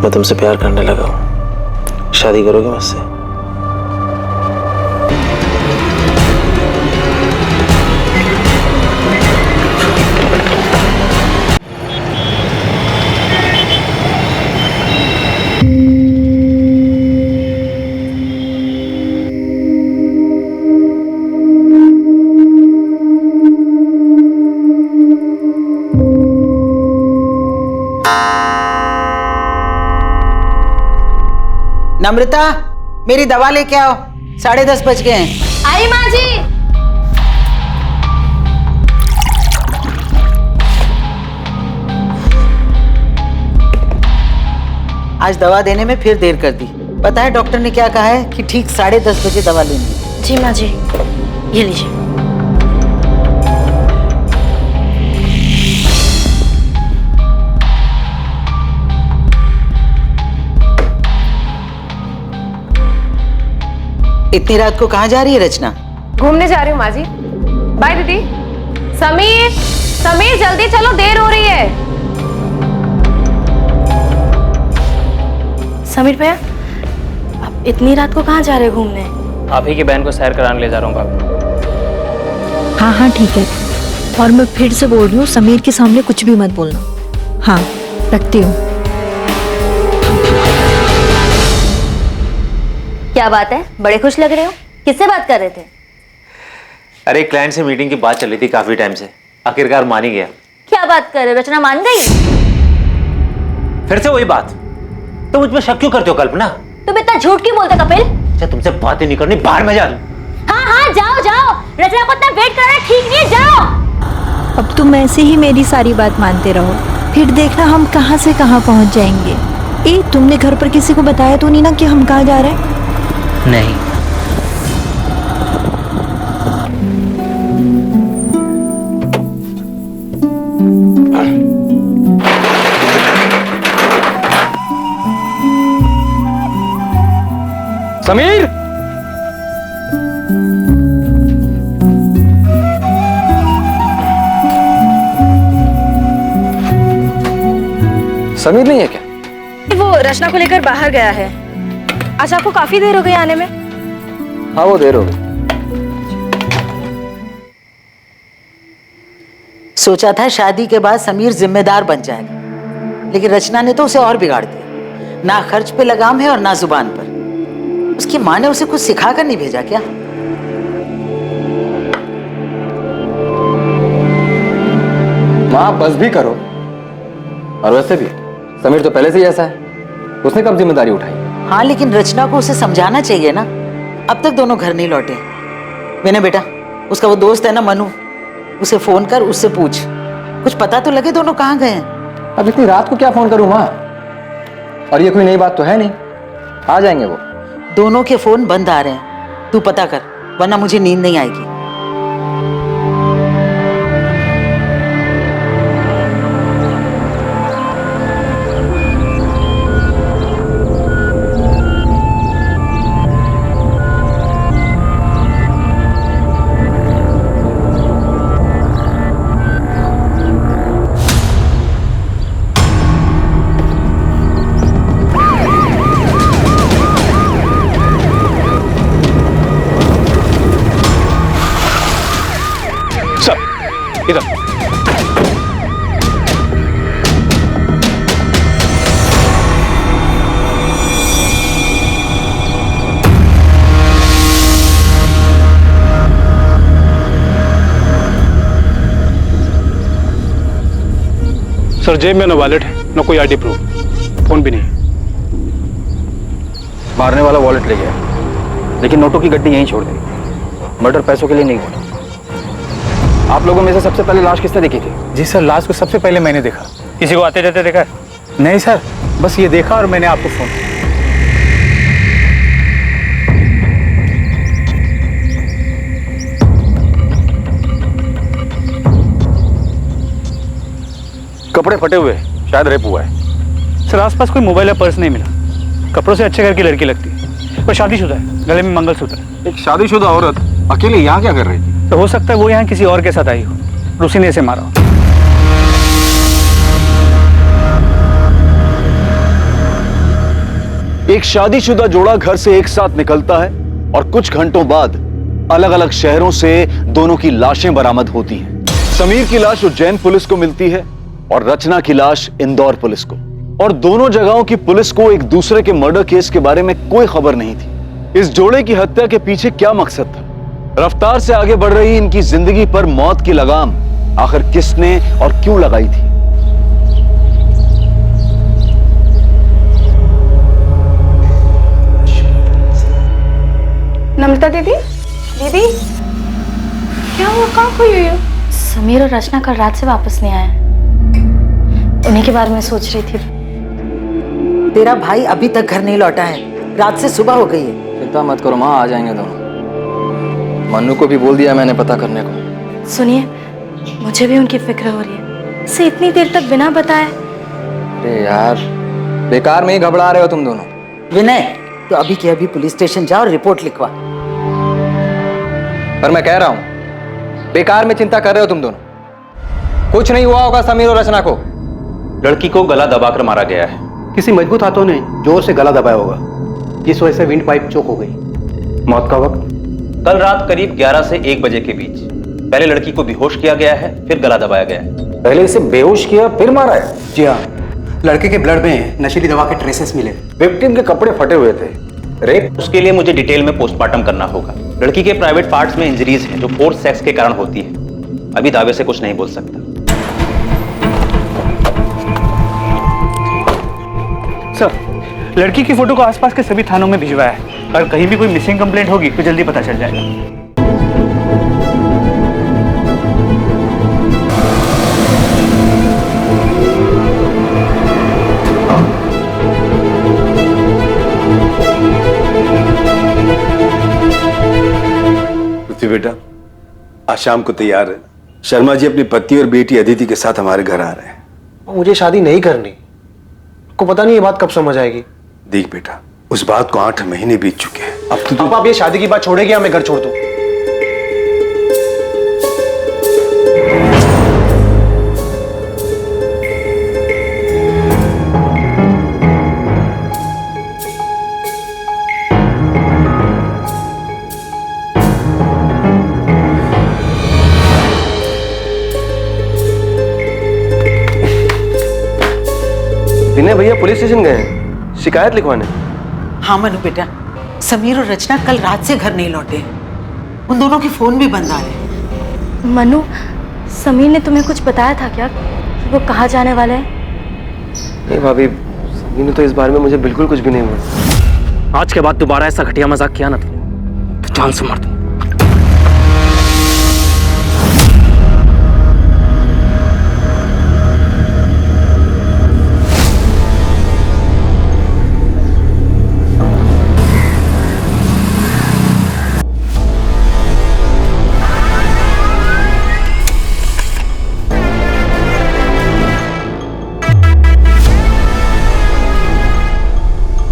मैं तुमसे प्यार करने लगा हूं। शादी करोगे मुझसे? नम्रता, मेरी दवा लेके आओ, 10:30 बज गए हैं। आई माँ जी। आज दवा देने में फिर देर कर दी। पता है डॉक्टर ने क्या कहा है कि ठीक 10:30 बजे दवा लेनी है। जी माँ जी, ये लीजिए। इतनी रात को कहाँ जा रही है रचना? घूमने जा रही हूँ माँ जी। बाय दीदी। समीर, समीर जल्दी चलो, देर हो रही है। समीर भैया, आप इतनी रात को कहाँ जा रहे हो घूमने? आप ही की बहन को सैर कराने ले जा रहा हूँ भाभी। हाँ हाँ ठीक है, और मैं फिर से बोल रही हूँ, समीर के सामने कुछ भी मत बोलना। हाँ, रखती हूँ। क्या बात है, बड़े खुश लग रहे हो? किससे बात कर रहे थे? अरे क्लाइंट से मीटिंग की बात चल रही थी काफी टाइम से, आखिरकार मान ही गया। क्या बात कर रहे हो, रचना मान गई? फिर से वही बात, तो मुझ पर शक क्यों करते हो कल्पना? तुम इतना झूठ क्यों बोलते कपिल? अच्छा तुमसे बातें नहीं करनी, बाहर में जा दूं। हाँ हाँ जाओ जाओ, रचना को इतना वेट करना ठीक नहीं है, जाओ। अब तुम ऐसे ही मेरी सारी बात मानते रहो, फिर देखना हम कहाँ से कहाँ पहुँच जाएंगे। तुमने घर पर किसी को बताया तो नहीं ना कि हम कहाँ जा रहे हैं? नहीं। समीर, समीर नहीं है क्या? वो रचना को लेकर बाहर गया है। आज आपको काफी देर हो गई आने में। हाँ वो देर हो गई। सोचा था शादी के बाद समीर जिम्मेदार बन जाएगा, लेकिन रचना ने तो उसे और बिगाड़ दिया। ना खर्च पे लगाम है और ना जुबान पर। उसकी माँ ने उसे कुछ सिखा कर नहीं भेजा क्या? माँ बस भी करो। और वैसे भी समीर तो पहले से ही ऐसा है, उसने कब जिम्मेदारी उठाई? हाँ लेकिन रचना को उसे समझाना चाहिए ना। अब तक दोनों घर नहीं लौटे। मैंने बेटा, उसका वो दोस्त है ना मनु, उसे फोन कर, उससे पूछ, कुछ पता तो लगे दोनों कहाँ गए हैं। अब इतनी रात को क्या फोन करूं माँ? और ये कोई नई बात तो है नहीं, आ जाएंगे वो। दोनों के फोन बंद आ रहे हैं, तू पता कर, वरना मुझे नींद नहीं आएगी। इधर सर, जेब में ना वॉलेट है ना कोई आईडी प्रूफ, फोन भी नहीं। मारने वाला वॉलेट ले गया, लेकिन नोटों की गड्डी यहीं छोड़ दी। मर्डर पैसों के लिए नहीं हुआ। आप लोगों में से सबसे पहले लाश किसने देखी थी? जी सर, लाश को सबसे पहले मैंने देखा। किसी को आते जाते देखा है? नहीं सर, बस ये देखा और मैंने आपको फोन किया। कपड़े फटे हुए, शायद रेप हुआ है। सर आसपास कोई मोबाइल या पर्स नहीं मिला। कपड़ों से अच्छे घर की लड़की लगती है, पर शादीशुदा है, गले में मंगलसूत्र है। एक शादीशुदा औरत अकेले यहाँ क्या कर रही थी? तो हो सकता है वो यहाँ किसी और के साथ आई हो, उसी ने इसे मारा हो। एक शादीशुदा जोड़ा घर से एक साथ निकलता है और कुछ घंटों बाद अलग अलग शहरों से दोनों की लाशें बरामद होती हैं। समीर की लाश उज्जैन पुलिस को मिलती है और रचना की लाश इंदौर पुलिस को। और दोनों जगहों की पुलिस को एक दूसरे के मर्डर केस के बारे में कोई खबर नहीं थी। इस जोड़े की हत्या के पीछे क्या मकसद था? रफ्तार से आगे बढ़ रही इनकी जिंदगी पर मौत की लगाम आखिर किसने और क्यों लगाई थी? नम्रता दीदी, दीदी क्या हुआ, कहाँ खोई हुई हो? समीर और रचना कल रात से वापस नहीं आए। उन्हीं के बारे में सोच रही थी। तेरा भाई अभी तक घर नहीं लौटा है, रात से सुबह हो गई है। चिंता मत करो माँ, आ जाएंगे दोनों। मन्नू को भी बोल दिया मैंने पता करने को। सुनिए, मुझे भी उनकी फिक्र हो रही है। इसे इतनी देर तक बिना बताए। अरे यार, बेकार में ही घबरा रहे हो तुम दोनों। विनय, तो अभी के अभी पुलिस स्टेशन जाओ और रिपोर्ट लिखवा। पर मैं कह रहा हूं, बेकार में चिंता कर रहे हो तुम दोनों। कुछ नहीं हुआ होगा समीर और रचना को। लड़की को गला दबाकर मारा गया है। किसी मजबूत हाथों ने जोर से गला दबाया होगा, जिस वजह से विंड पाइप चोक हो गई। मौत का वक्त कल रात करीब 11 से 1 बजे के बीच। पहले लड़की को बेहोश किया गया है, फिर गला दबाया गया है। पहले इसे बेहोश किया फिर मारा है? जी हाँ, लड़के के ब्लड में नशीली दवा के ट्रेसेस मिले। विक्टिम के कपड़े फटे हुए थे। रेप? उसके लिए मुझे डिटेल में पोस्टमार्टम करना होगा। लड़की के प्राइवेट पार्ट्स में इंजरीज हैं जो फोर्स सेक्स के कारण होती है। अभी दावे से कुछ नहीं बोल सकता। सर, लड़की की फोटो को आसपास के सभी थानों में भिजवाया है और कहीं भी कोई मिसिंग कंप्लेंट होगी तो जल्दी पता चल जाएगा। पृथ्वी बेटा, आज शाम को तैयार है। शर्मा जी अपनी पत्नी और बेटी अदिति के साथ हमारे घर आ रहे हैं। मुझे शादी नहीं करनी। को पता नहीं ये बात कब समझ आएगी। देख बेटा, उस बात को 8 महीने बीत चुके हैं। अब आप ये शादी की बात छोड़ेगी या मैं घर छोड़ दूं? विनय भैया पुलिस स्टेशन गए हैं शिकायत लिखवाने। हाँ मनु बेटा, समीर और रचना कल रात से घर नहीं लौटे। उन दोनों के फोन भी बंद आ रहे। मनु, समीर ने तुम्हें कुछ बताया था क्या कि वो कहाँ जाने वाले हैं? नहीं भाभी, समीर ने तो इस बारे में मुझे बिल्कुल कुछ भी नहीं हुआ। आज के बाद दोबारा ऐसा घटिया मजाक किया ना तो जान से मार दूं।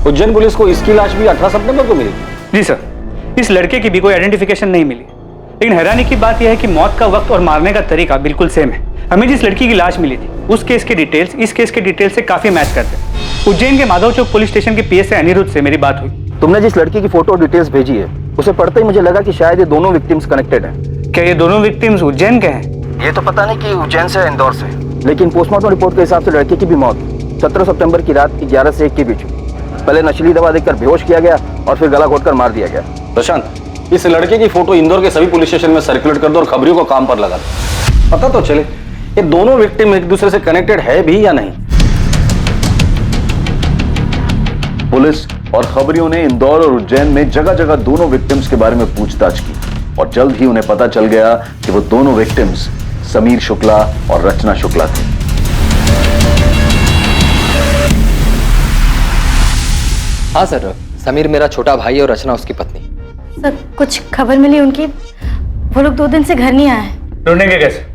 उज्जैन पुलिस को इसकी लाश भी 18 सितंबर को मिली। जी सर, इस लड़के की भी कोई आइडेंटिफिकेशन नहीं मिली। लेकिन हैरानी की बात यह है कि मौत का वक्त और मारने का तरीका बिल्कुल सेम है। हमें जिस लड़की की लाश मिली थी उस केस के डिटेल्स इस केस के डिटेल्स से काफी मैच करते हैं। उज्जैन के माधव चौक पुलिस स्टेशन के पीएसआई अनिरुद्ध से मेरी बात हुई। तुमने जिस लड़की की फोटो डिटेल्स भेजी है उसे पढ़ते ही मुझे लगा कि शायद ये दोनों विक्टिम्स कनेक्टेड हैं। क्या ये दोनों विक्टिम्स उज्जैन के हैं? ये तो पता नहीं कि उज्जैन से इंदौर से, लेकिन पोस्टमार्टम रिपोर्ट के हिसाब से लड़के की भी मौत 17 सितंबर की रात की 11 से 1 के बीच हुई। पहले नशीली दवा देकर बेहोश किया गया और फिर गला घोटकर मार दिया गया। प्रशांत, इस लड़के की फोटो इंदौर के सभी पुलिस स्टेशन में सर्कुलेट कर दो और खबरियों को काम पर लगा दो। पता तो चले ये दोनों विक्टिम एक दूसरे से कनेक्टेड है भी या नहीं। पुलिस और खबरियों ने इंदौर और उज्जैन में जगह जगह दोनों विक्टिम्स के बारे में पूछताछ की और जल्द ही उन्हें पता चल गया कि वो दोनों विक्टिम्स समीर शुक्ला और रचना शुक्ला थे। हाँ सर, समीर मेरा छोटा भाई और रचना उसकी पत्नी। सर, कुछ खबर मिली उनकी? वो लोग 2 दिन से घर नहीं आए। ढूंढेंगे कैसे?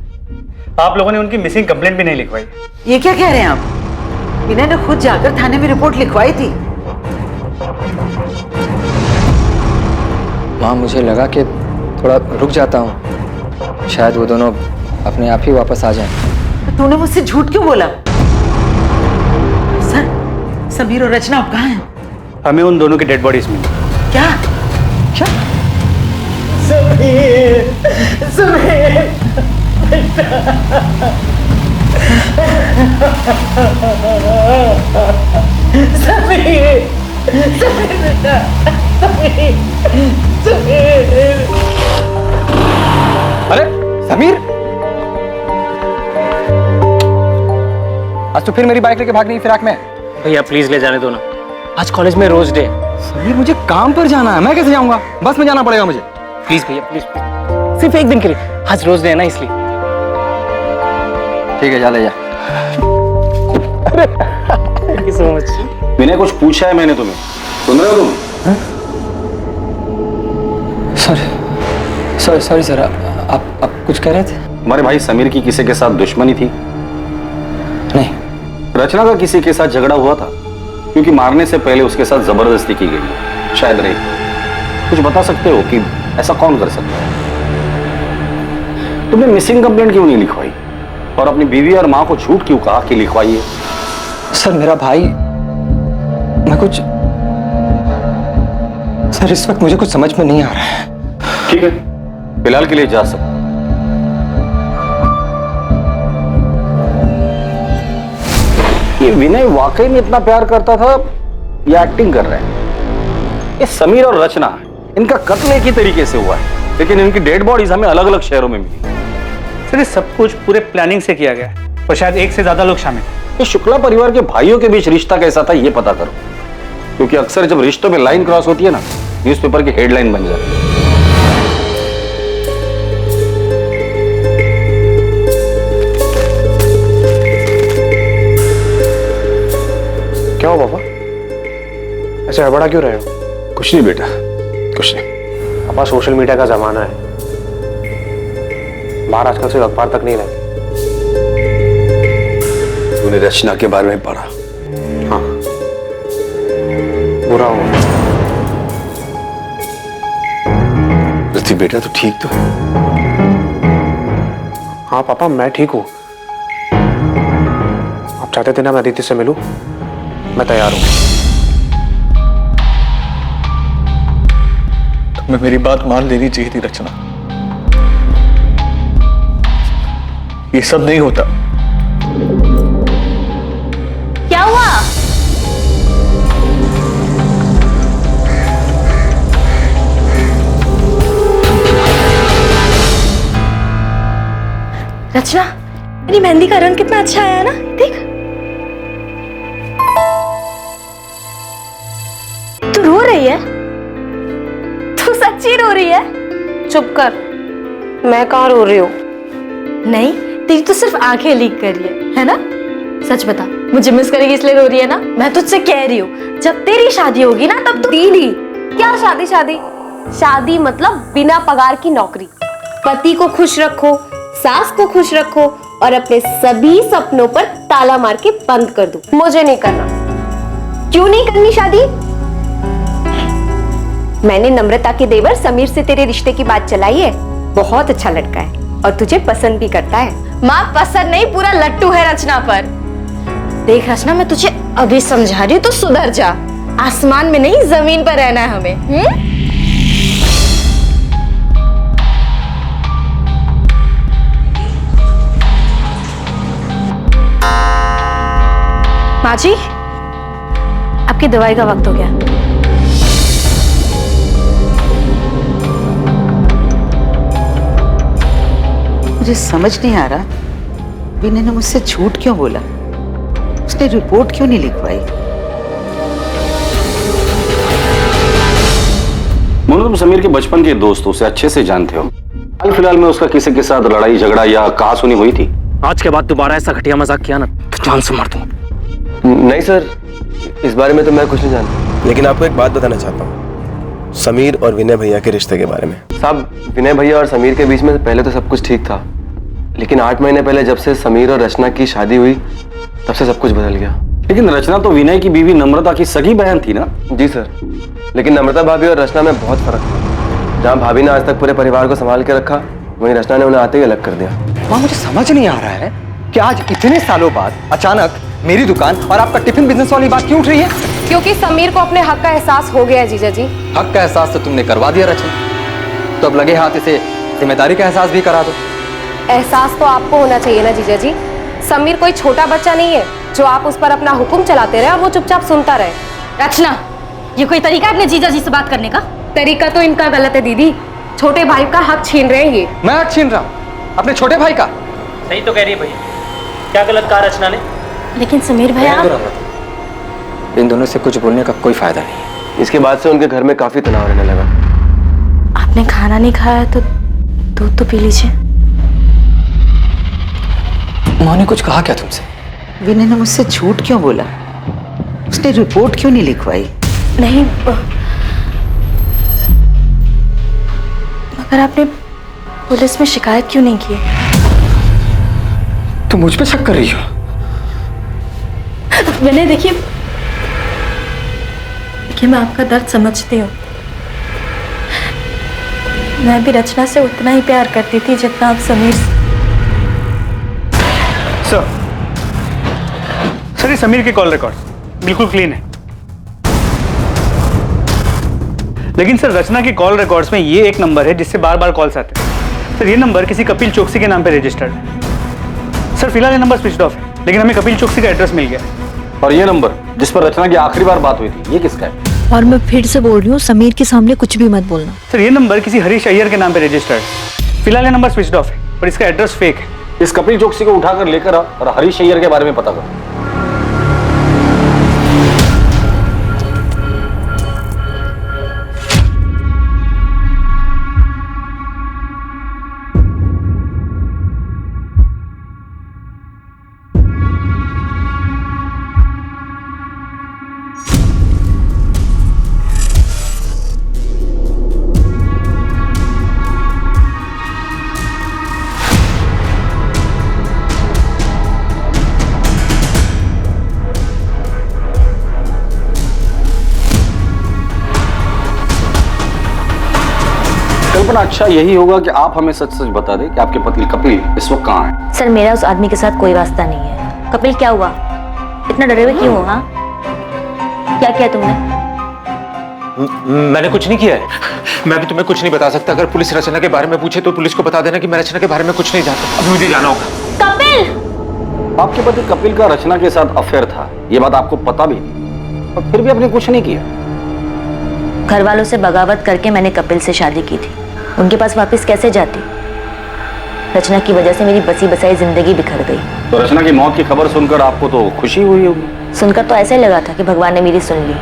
आप लोगों ने उनकी मिसिंग कंप्लेंट भी नहीं लिखवाई। ये क्या कह रहे हैं आप? विनय ने खुद जाकर थाने में रिपोर्ट लिखवाई थी। माँ, मुझे लगा कि थोड़ा रुक जाता हूँ, शायद वो दोनों अपने आप ही वापस आ जाएं। तूने मुझसे झूठ क्यों बोला? सर, समीर और रचना अब कहाँ हैं? हमें उन दोनों की डेड बॉडीज मिली। क्या? क्या? समीर, समीर, समीर, समीर बेटा, समीर, समीर। अरे समीर, आज तो फिर मेरी बाइक लेके भागने की फिराक में। भैया प्लीज ले जाने दो ना, आज कॉलेज में रोज डे। समीर मुझे काम पर जाना है, मैं कैसे जाऊंगा? बस में जाना पड़ेगा मुझे। प्लीज भैया प्लीज, सिर्फ एक दिन के लिए, आज रोज डे है ना इसलिए। ठीक है, जा ले जा। Thank you so much. Vinay कुछ पूछा है मैंने तुम्हें, सुन रहे हो तुम? सॉरी सर, आप कुछ कह रहे थे? हमारे भाई समीर की किसी के साथ दुश्मनी थी? नहीं। रचना का किसी के साथ झगड़ा हुआ था? क्योंकि मारने से पहले उसके साथ जबरदस्ती की गई, शायद रही। कुछ बता सकते हो कि ऐसा कौन कर सकता है? तुमने मिसिंग कंप्लेंट क्यों नहीं लिखवाई और अपनी बीवी और मां को झूठ क्यों कहा कि लिखवाई है? सर मेरा भाई, मैं कुछ, सर इस वक्त मुझे कुछ समझ में नहीं आ रहा है। ठीक है, फिलहाल के लिए जा सकते। ये विनय वाकई में इतना प्यार करता था या एक्टिंग कर रहे हैं? ये समीर और रचना, इनका कत्ल एक ही तरीके से हुआ है, लेकिन इनकी डेड बॉडीज हमें अलग अलग शहरों में मिली। सर ये सब कुछ पूरे प्लानिंग से किया गया है और शायद एक से ज्यादा लोग शामिल हैं। तो शुक्ला परिवार के भाइयों के बीच रिश्ता कैसा था ये पता करो, क्योंकि अक्सर जब रिश्तों में लाइन क्रॉस होती है ना, न्यूज़पेपर की हेडलाइन बन जाती है। क्या हो पापा, ऐसे हड़बड़ा क्यों रहे हो? कुछ नहीं बेटा, कुछ नहीं। पापा सोशल मीडिया का जमाना है, बाहर आजकल से अखबार तक नहीं रहते। तूने रचना के बारे में पढ़ा? हाँ, बुरा हुआ। पृथ्वी बेटा तू ठीक तो है? हाँ पापा मैं ठीक हूँ। आप चाहते थे ना मैं अदिति से मिलूं, मैं तैयार हूँ। तुम्हें मेरी बात मान लेनी चाहिए थी रचना। ये सब नहीं होता। क्या हुआ? रचना, मेरी मेहंदी का रंग कितना अच्छा आया है ना, देख। तू रो रही है? तू सच्ची रो रही है? चुप कर, मैं कहाँ रो रही हूँ? नहीं, तेरी तो सिर्फ आंखें लीक कर रही है ना? सच बता, मुझे मिस करेगी इसलिए रो रही है ना? मैं तुझसे कह रही हूँ, जब तेरी शादी होगी ना तब तू। दीदी, क्या शादी? शादी शादी मतलब बिना पगार की नौकरी। पति को खुश रखो, सास को खुश रखो और अपने सभी सपनों पर ताला मार के बंद कर दो। मुझे नहीं करना। क्यों नहीं करनी शादी? मैंने नम्रता के देवर समीर से तेरे रिश्ते की बात चलाई है। बहुत अच्छा लड़का है और तुझे पसंद भी करता है। माँ पसंद नहीं, पूरा लट्टू है रचना पर। देख रचना, मैं तुझे अभी समझा रही हूँ, तो सुधर जा। आसमान में नहीं, जमीन पर रहना है हमें। माँ जी, आपकी दवाई का वक्त हो गया। मुझे समझ नहीं आ रहा, विनय ने मुझसे झूठ क्यों बोला? उसने रिपोर्ट क्यों नहीं लिखवाई? मोनू, तुम समीर के बचपन के दोस्त हो, उसे अच्छे से जानते हो। हाल फिलहाल में उसका किसी के साथ लड़ाई झगड़ा या कहासुनी हुई थी? आज के बाद दोबारा ऐसा घटिया मजाक किया ना तो जान से मार दूंगा। नहीं सर, इस बारे में तो मैं कुछ नहीं जानता, लेकिन आपको एक बात बताना चाहता हूँ, समीर और विनय भैया के रिश्ते के बारे में। साहब, विनय भैया और समीर के बीच में पहले तो सब कुछ ठीक था, लेकिन 8 महीने पहले जब से समीर और रचना की शादी हुई तब से सब कुछ बदल गया। लेकिन रचना तो विनय की बीवी नम्रता की सगी बहन थी ना? जी सर, लेकिन नम्रता भाभी और रचना में बहुत फर्क था। जहाँ भाभी ने आज तक पूरे परिवार को संभाल के रखा, वहीं रचना ने उन्हें आते ही अलग कर दिया। वहाँ मुझे समझ नहीं आ रहा है कि आज इतने सालों बाद अचानक मेरी दुकान और आपका टिफिन बिजनेस वाली बात क्यों उठ रही है? क्योंकि समीर को अपने हक का एहसास हो गया है जीजा जी। हक का एहसास तो तुमने करवा दिया रचना, तो अब लगे हाथ इसे जिम्मेदारी का एहसास भी करा दो। एहसास तो आपको होना चाहिए ना जीजा जी। समीर कोई छोटा बच्चा नहीं है जो आप उस पर अपना हुक्म चलाते रहे और वो चुपचाप सुनता रहे। रचना, ये कोई तरीका है अपने जीजा जी से बात करने का? तरीका तो इनका गलत है दीदी। छोटे भाई का हक छीन रहे हैं ये। मैं हक छीन रहा हूँ अपने छोटे भाई का? सही तो कह रही है भैया, क्या गलत कहा रचना ने? लेकिन समीर भैया, इन दोनों से कुछ बोलने का कोई फायदा नहीं है। इसके बाद से उनके घर में काफी तनाव रहने लगा। आपने खाना नहीं खाया तो दूध तो पी लीजिए। उन्होंने कुछ कहा क्या तुमसे? विनय ने मुझसे झूठ क्यों बोला? उसने रिपोर्ट क्यों नहीं लिखवाई? नहीं, मगर आपने पुलिस में शिकायत क्यों नहीं की? तुम मुझ पे शक कर रही हो? विनय देखिए, मैं आपका दर्द समझती हूँ। मैं भी रचना से उतना ही प्यार करती थी जितना आप समीर से। सर ये समीर के कॉल रिकॉर्ड बिल्कुल क्लीन है, लेकिन सर रचना के कॉल रिकॉर्ड्स में ये एक नंबर है जिससे बार बार कॉल्स आते हैं। सर ये नंबर किसी कपिल चौकसी के नाम पे रजिस्टर्ड है। सर फिलहाल ये नंबर स्विच ऑफ है, लेकिन हमें कपिल चौकसी का एड्रेस मिल गया। और ये नंबर जिस पर रचना की आखिरी बार बात हुई थी, ये किसका है? और मैं फिर से बोल रही हूँ, समीर के सामने कुछ भी मत बोलना। सर ये नंबर किसी हरीश अय्यर के नाम पे रजिस्टर्ड है। फिलहाल ये नंबर स्विच ऑफ है, पर इसका एड्रेस फेक है। इस कपिल चौकसी को उठाकर लेकर आ और हरीश अय्यर के बारे में पता करो। कल्पना, अच्छा यही होगा कि आप हमें सच सच बता दें कि आपके पति कपिल इस वक्त कहाँ है? सर मेरा उस आदमी के साथ कोई वास्ता नहीं है। कपिल क्या हुआ? इतना डरे हुए क्यों हो? हाँ, क्या किया तुमने? मैंने कुछ नहीं किया है। मैं भी तुम्हें कुछ नहीं बता सकता। अगर पुलिस रचना के बारे में पूछे तो पुलिस को बता देना कि मैं रचना के बारे में कुछ नहीं जानता। अभी मुझे जाना होगा। कपिल! आपके पति कपिल का रचना के साथ अफेयर था, ये बात आपको पता भी थी और फिर भी आपने कुछ नहीं किया। घर वालों से बगावत करके मैंने कपिल से शादी की थी। उनके पास वापस कैसे जाती? रचना की वजह से मेरी बसी बसाई जिंदगी बिखर गई। तो रचना की मौत की खबर सुनकर आपको तो खुशी हुई होगी? सुनकर तो ऐसे लगा था कि भगवान ने मेरी सुन ली।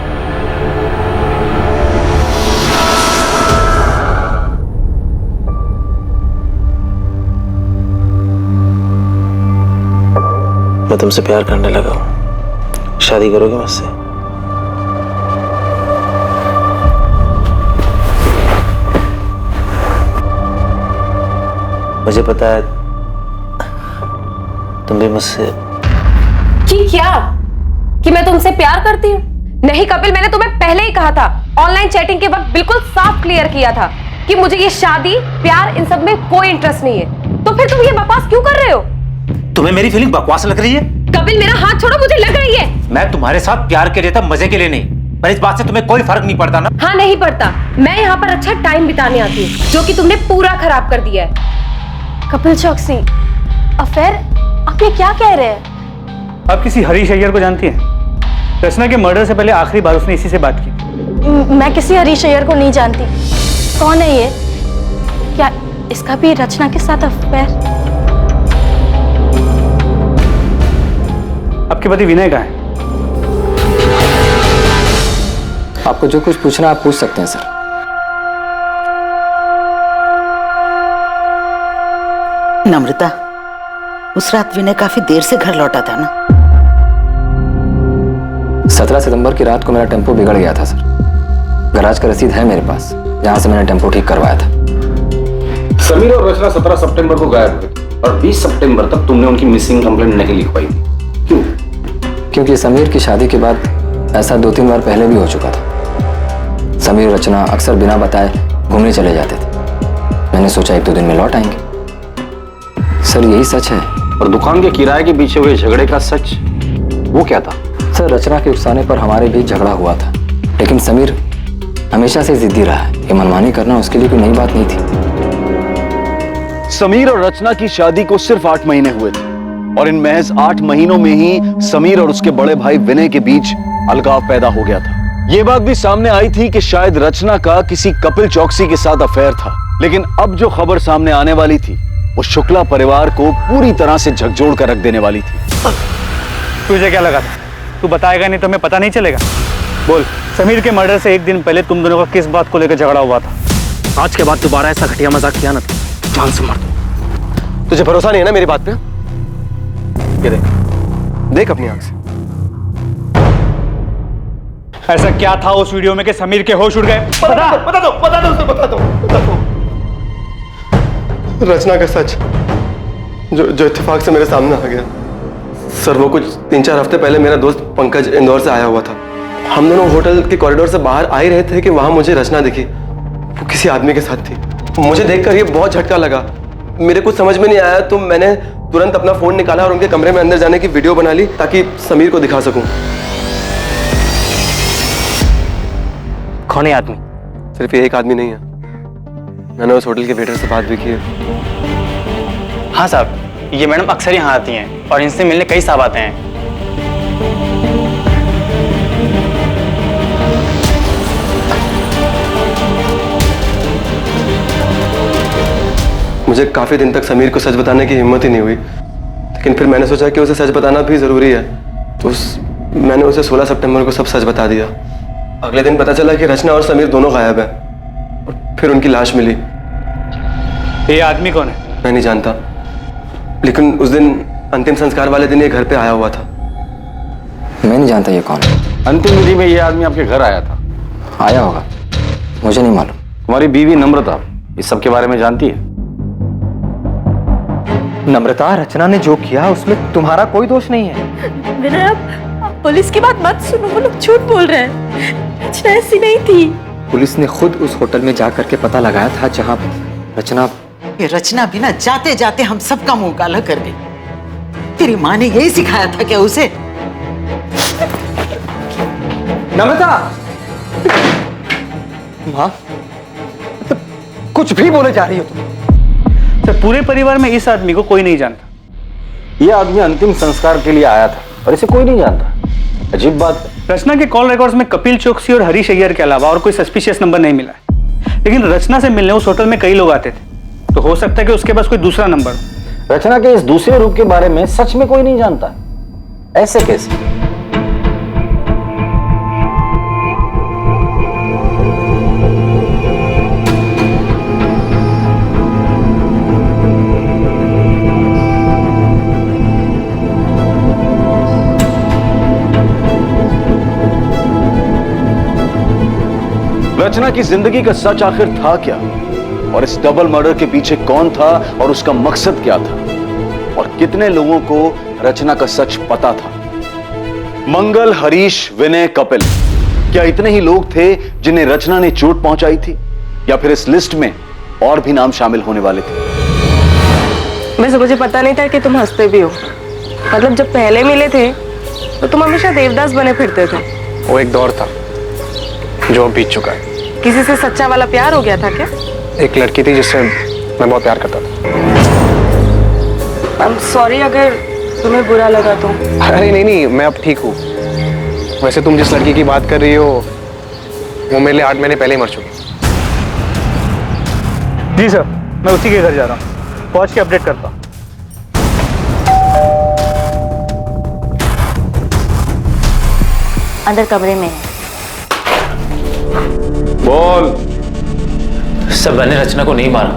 मैं तुमसे प्यार करने लगा हूँ। शादी करोगे मुझसे? मुझे पता है तुम भी मुझसे। कि क्या? कि मैं तुमसे प्यार करती हूँ? नहीं कपिल, मैंने तुम्हें पहले ही कहा था। ऑनलाइन चैटिंग के वक्त बिल्कुल साफ क्लियर किया था कि मुझे ये शादी, प्यार, इन सब में कोई इंटरेस्ट नहीं है। तो फिर तुम ये बकवास क्यों कर रहे हो? तुम्हें मेरी फीलिंग बकवास लग रही है? कपिल मेरा हाथ छोड़ो, मुझे लग रही है। मैं तुम्हारे साथ प्यार के लिए था, मजे के लिए नहीं। पर इस बात से तुम्हें कोई फर्क नहीं पड़ता ना? हाँ नहीं पड़ता। मैं यहाँ पर अच्छा टाइम बिताने आती हूँ, जो कि तुमने पूरा खराब कर दिया है। कपिल चौकसी अफेयर? आप ये क्या कह रहे हैं? आप किसी हरीश अय्यर को जानती हैं? रचना के मर्डर से पहले आखिरी बार उसने इसी से बात की। मैं किसी हरीश अय्यर को नहीं जानती। कौन है ये? क्या इसका भी रचना के साथ अफेयर? आपके पति विनय कहाँ है? आपको जो कुछ पूछना आप पूछ सकते हैं सर। नम्रता, उस रात विनय काफी देर से घर लौटा था ना? 17 सितंबर की रात को मेरा टेम्पो बिगड़ गया था सर। गैराज का रसीद है मेरे पास, जहां से मैंने टेम्पो ठीक करवाया था। समीर और रचना 17 सितंबर को गायब हुए थे और 20 सितंबर तक तुमने उनकी मिसिंग कंप्लेंट नहीं लिखवाई थी। क्यों? क्योंकि समीर की शादी के बाद ऐसा 2-3 बार पहले भी हो चुका था। समीर और रचना अक्सर बिना बताए घूमने चले जाते थे। मैंने सोचा 1-2 दिन में लौट आएंगे। सर यही सच है। और दुकान के किराए के पीछे हुए झगड़े का सच वो क्या था? सर, रचना के उकसाने पर हमारे बीच झगड़ा हुआ था, लेकिन समीर हमेशा से जिद्दी रहा है। ये मनमानी करना उसके लिए कोई नई बात नहीं थी। समीर और रचना की शादी को सिर्फ 8 महीने हुए थे और इन महज 8 महीनों में ही समीर और उसके बड़े भाई विनय के बीच अलगाव पैदा हो गया था। यह बात भी सामने आई थी कि शायद रचना का किसी कपिल चौकसी के साथ अफेयर था, लेकिन अब जो खबर सामने आने वाली थी वो शुक्ला परिवार को पूरी तरह से झकझोर कर रख देने वाली थी। तुझे क्या लगा था? तू बताएगा नहीं तो हमें पता नहीं चलेगा? बोल, समीर के मर्डर से एक दिन पहले तुम दोनों का किस बात को लेकर झगड़ा हुआ था? आज के बाद दोबारा ऐसा घटिया मजाक किया ना, जान से मार दूं। तुझे भरोसा नहीं है ना मेरी बात पे? ये देख, देख अपनी आंख से। ऐसा क्या था उस वीडियो में कि समीर के होश उड़ गए? बता दो। रचना का सच जो इत्तेफाक से मेरे सामने आ गया। सर, वो कुछ 3-4 हफ्ते पहले मेरा दोस्त पंकज इंदौर से आया हुआ था। हम दोनों होटल के कॉरिडोर से बाहर आ ही रहे थे कि वहां मुझे रचना दिखी। वो किसी आदमी के साथ थी। मुझे देखकर ये बहुत झटका लगा। मेरे कुछ समझ में नहीं आया तो मैंने तुरंत अपना फोन निकाला और उनके कमरे में अंदर जाने की वीडियो बना ली ताकि समीर को दिखा सकूं। कौन है आदमी? सिर्फ ये एक आदमी नहीं है, मैंने उस होटल के वेटर से बात भी की है। हाँ साहब, ये मैडम अक्सर यहाँ आती हैं और इनसे मिलने कई साहब आते हैं। मुझे काफी दिन तक समीर को सच बताने की हिम्मत ही नहीं हुई, लेकिन फिर मैंने सोचा कि उसे सच बताना भी जरूरी है, तो मैंने उसे 16 सितंबर को सब सच बता दिया। अगले दिन पता चला कि रचना और समीर दोनों गायब हैं और फिर उनकी लाश मिली। ये आदमी कौन है? मैं नहीं जानता, लेकिन उस दिन अंतिम संस्कार वाले दिन ये घर पे आया हुआ था। मैं नहीं जानता ये कौन है। अंतिम विधि में ये आदमी आपके घर आया था? आया होगा, मुझे नहीं मालूम। तुम्हारी बीवी नम्रता इस सब के बारे में जानती है? नम्रता, रचना ने जो किया उसमें तुम्हारा कोई दोष नहीं है। विनय, आप पुलिस की बात मत सुनो, वो लोग झूठ बोल रहे हैं। रचना ऐसी नहीं थी। पुलिस ने खुद उस होटल में जा करके पता लगाया था जहां रचना। ये रचना भी ना जाते जाते हम सबका मुंह काला कर गई। तेरी माँ ने यही सिखाया था क्या उसे? नम्रता! माँ, कुछ भी बोले जा रही हो तुम। सर, पूरे परिवार में इस आदमी को कोई नहीं जानता। ये आदमी अंतिम संस्कार के लिए आया था और इसे कोई नहीं जानता। अजीब बात है। रचना के कॉल रिकॉर्ड्स में कपिल चौकसी और हरीश अय्यर के अलावा और कोई सस्पिशियस नंबर नहीं मिला है, लेकिन रचना से मिलने उस होटल में कई लोग आते थे, तो हो सकता है कि उसके पास कोई दूसरा नंबर हो। रचना के इस दूसरे रूप के बारे में सच में कोई नहीं जानता। ऐसे कैसे? रचना की जिंदगी का सच आखिर था क्या, और इस डबल मर्डर के पीछे कौन था और उसका मकसद क्या था, और कितने लोगों को रचना का सच पता था? मंगल, हरीश, विनय, कपिल, क्या इतने ही लोग थे जिन्हें रचना ने चोट पहुंचाई थी, या फिर इस लिस्ट में और भी नाम शामिल होने वाले थे? वैसे मुझे पता नहीं था कि तुम हंसते भी हो। मतलब जब पहले मिले थे तो तुम हमेशा देवदास बने फिरते थे। वो एक दौर था जो बीत चुका है। किसी से सच्चा वाला प्यार हो गया था क्या? एक लड़की थी जिससे मैं बहुत प्यार करता था। I'm sorry अगर तुम्हें बुरा लगा तो। अरे नहीं, मैं अब ठीक हूँ। वैसे तुम जिस लड़की की बात कर रही हो वो मेरे लिए 8 महीने पहले ही मर चुकी। जी सर, मैं उसी के घर जा रहा हूँ, पहुंच के अपडेट करता हूँ। अंदर कमरे में है। बोल। सब मैंने रचना को नहीं मारा।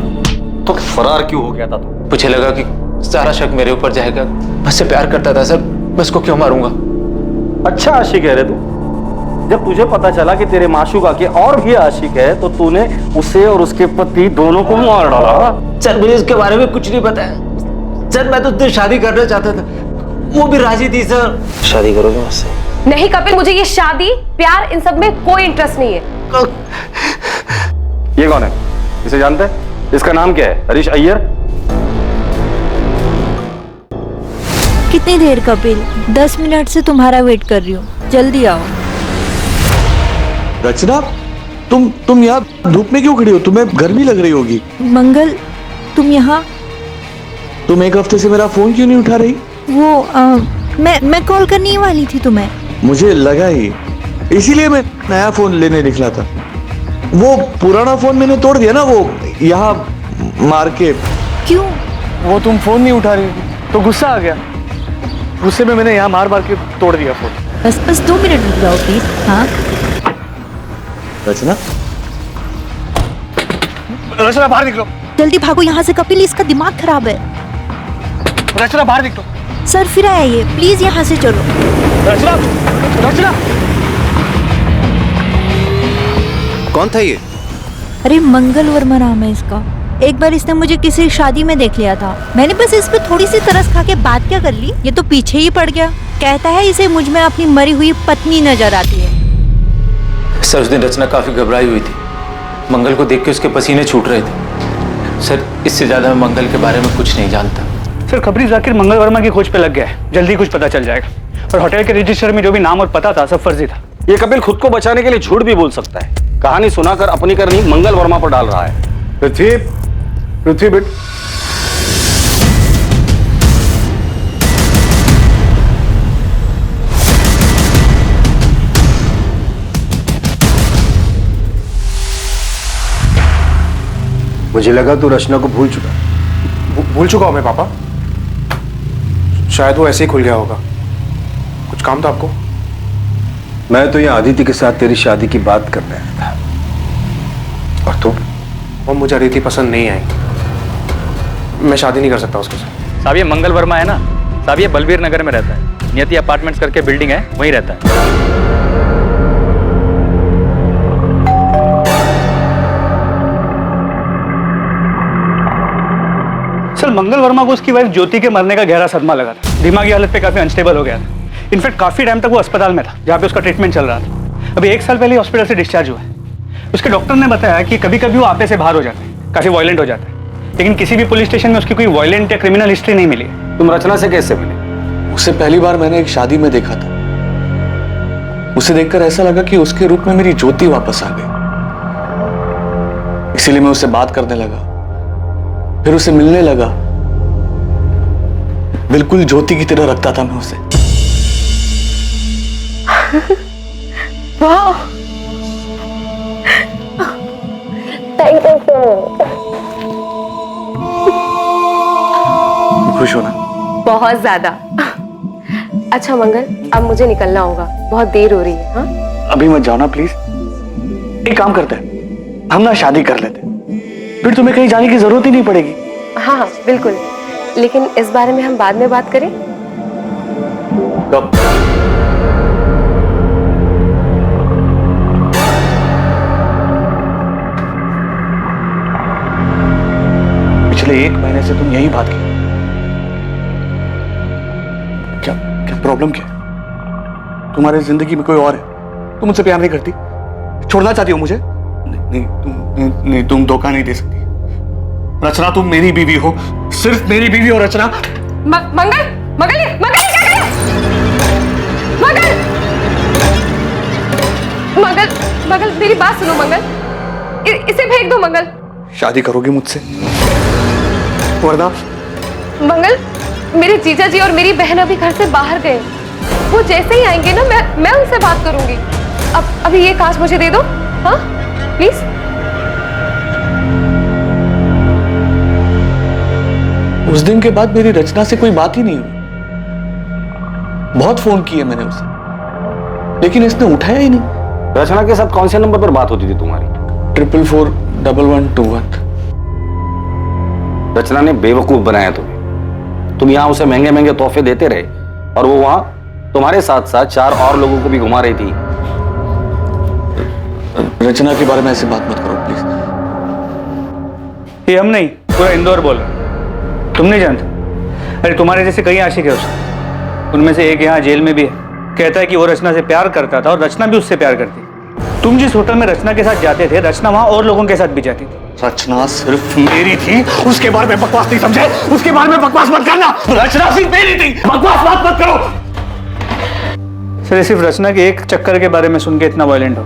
तो फरार क्यों हो गया था तू? मुझे लगा कि सारा शक मेरे ऊपर जाएगा। मैं उससे प्यार करता था सर, मैं उसको क्यों मारूंगा? अच्छा आशिक है रे तू। जब तुझे पता चला कि तेरे माशूका के और भी आशिक है तो तूने उसे और उसके पति दोनों को मार डाला। सर, मुझे इसके बारे में कुछ नहीं पता है सर। मैं तो उससे शादी करना चाहता था, वो भी राजी थी सर। शादी करोगे मुझसे? नहीं कपिल, मुझे ये शादी प्यार इन सब में कोई इंटरेस्ट नहीं है। ये कौन है? इसे जानते हैं? इसका नाम क्या है? हरीश अय्यर। कितनी देर कपिल? 10 मिनट से तुम्हारा वेट कर रही हूँ, जल्दी आओ। रचना, तुम यहाँ धूप में क्यों खड़ी हो? तुम्हें गर्मी लग रही होगी। मंगल, तुम यहाँ? तुम एक हफ्ते से मेरा फोन क्यों नहीं उठा रही? वो मैं कॉल करने ही वाली थी तुम्हें। मुझे लगा ही, इसीलिए मैं नया फोन लेने निकला था। वो पुराना फोन मैंने तोड़ दिया ना, वो यहाँ मार के। क्यों? वो तुम फोन नहीं उठा रही थी तो गुस्सा आ गया, गुस्से में मैंने यहाँ मार मार के तोड़ दिया फोन। बस 2 मिनट रुक जाओ प्लीज। हाँ रचना, रचना बाहर निकलो, जल्दी भागो यहाँ से कपिल, इसका दिमाग खराब है। रचना बाहर निकलो। सर फिर आया ये, प्लीज यहाँ से चलो। रचना, रचना। कौन था ये? अरे मंगल वर्मा नाम है इसका। एक बार इसने मुझे किसी शादी में देख लिया था, मैंने बस इस पे थोड़ी सी तरस खा के बात क्या कर ली, ये तो पीछे ही पड़ गया। कहता है इसे मुझ में अपनी मरी हुई पत्नी नजर आती है। सर उस दिन रचना काफी घबराई हुई थी, मंगल को देख के उसके पसीने छूट रहे थे। सर इससे ज्यादा मैं मंगल के बारे में कुछ नहीं जानता। सर खबरी जाकिर मंगल वर्मा की खोज पे लग गया है, जल्दी कुछ पता चल जाएगा। और होटल के रजिस्टर में जो भी नाम और पता था सब फर्जी था। ये कपिल खुद को बचाने के लिए झूठ भी बोल सकता है, कहानी सुनाकर अपनी करनी मंगल वर्मा पर डाल रहा है। पृथ्वी बेट, मुझे लगा तू रचना को भूल चुका। भूल चुका हूं मैं पापा, शायद वो ऐसे ही खुल गया होगा। कुछ काम था आपको? मैं तो यहाँ आदित्य के साथ तेरी शादी की बात करने आया था। और तुम? और मुझे अदिति पसंद नहीं आई, मैं शादी नहीं कर सकता उसके साथ। साहब ये मंगल वर्मा है ना साहब, ये बलबीर नगर में रहता है, नियति अपार्टमेंट्स करके बिल्डिंग है, वहीं रहता है। सर मंगल वर्मा को उसकी वाइफ ज्योति के मरने का गहरा सदमा लगा था, दिमागी हालत पे काफी अनस्टेबल हो गया था। इनफैक्ट काफी टाइम तक वो अस्पताल में था जहाँ पे उसका ट्रीटमेंट चल रहा था। अभी 1 साल पहले हॉस्पिटल से डिस्चार्ज हुआ है। उसके डॉक्टर ने बताया कि कभी कभी वो आपे से बाहर हो जाता है, काफी वायलेंट हो जाता है, लेकिन किसी भी पुलिस स्टेशन में उसकी कोई वायलेंट या क्रिमिनल हिस्ट्री नहीं मिली। तुम रचना से कैसे मिले? उसे पहली बार मैंने एक शादी में देखा था। उसे देखकर ऐसा लगा कि उसके रूप में मेरी ज्योति वापस आ गई, इसीलिए मैं उससे बात करने लगा, फिर उसे मिलने लगा। बिल्कुल ज्योति की तरह रखता था मैं उसे। वाह, थैंक यू सो मच। खुश हो ना? बहुत ज्यादा। अच्छा मंगल, अब मुझे निकलना होगा, बहुत देर हो रही है। हाँ अभी मत जाओ ना प्लीज। एक काम करते हैं, हम ना शादी कर लेते हैं, फिर तुम्हें कहीं जाने की जरूरत ही नहीं पड़ेगी। हाँ हाँ बिल्कुल, लेकिन इस बारे में हम बाद में बात करें। कब? पिछले 1 महीने से तुम यही बात की। क्या प्रॉब्लम क्या है? तुम्हारे जिंदगी में कोई और है? तुम मुझसे प्यार नहीं करती? छोड़ना चाहती हो मुझे? नहीं, तुम धोखा नहीं दे सकती। रचना तुम मेरी बीवी हो, सिर्फ मेरी बीवी हो रचना। मंगल, मंगल, मंगल क्या कर? मंगल, मंगल, मंगल मेरी बात सुनो मंगल, इसे फेंक दो मंगल। शादी करोगी मुझसे? वरना? मंगल, मेरे जीजा जी और मेरी बहन अभी घर से बाहर गए, वो जैसे ही आएंगे ना मैं उनसे बात करूंगी। अब अभी ये कांच मुझे दे दो, हाँ प्लीज। उस दिन के बाद मेरी रचना से कोई बात ही नहीं हुई। बहुत फोन किए मैंने उसे, लेकिन इसने उठाया ही नहीं। रचना के साथ कौन से नंबर पर बात होती थी तुम्हारी? 4441121। रचना ने बेवकूफ बनाया तुम्हें। तुम यहाँ उसे महंगे महंगे तोहफे देते रहे और वो वहां तुम्हारे साथ साथ 4 और लोगों को भी घुमा रही थी। रचना के बारे में ऐसे बात मत करो प्लीज। ये हम नहीं, पूरा इंदौर बोल रहा। तुम नहीं जानते? अरे तुम्हारे जैसे कई आशिक है उसके, उनमें से एक यहाँ जेल में भी है। कहता है कि वो रचना से प्यार करता था और रचना भी उससे प्यार करती। तुम जिस होटल में रचना के साथ जाते थे, रचना वहां और लोगों के साथ भी जाती थी। रचना सिर्फ मेरी थी, उसके बारे में बकवास नहीं समझे? उसके बारे में बकवास मत करना। रचना सिर्फ मेरी थी, बकवास मत करो। सर सिर्फ रचना के एक चक्कर के बारे में सुन के इतना वायलेंट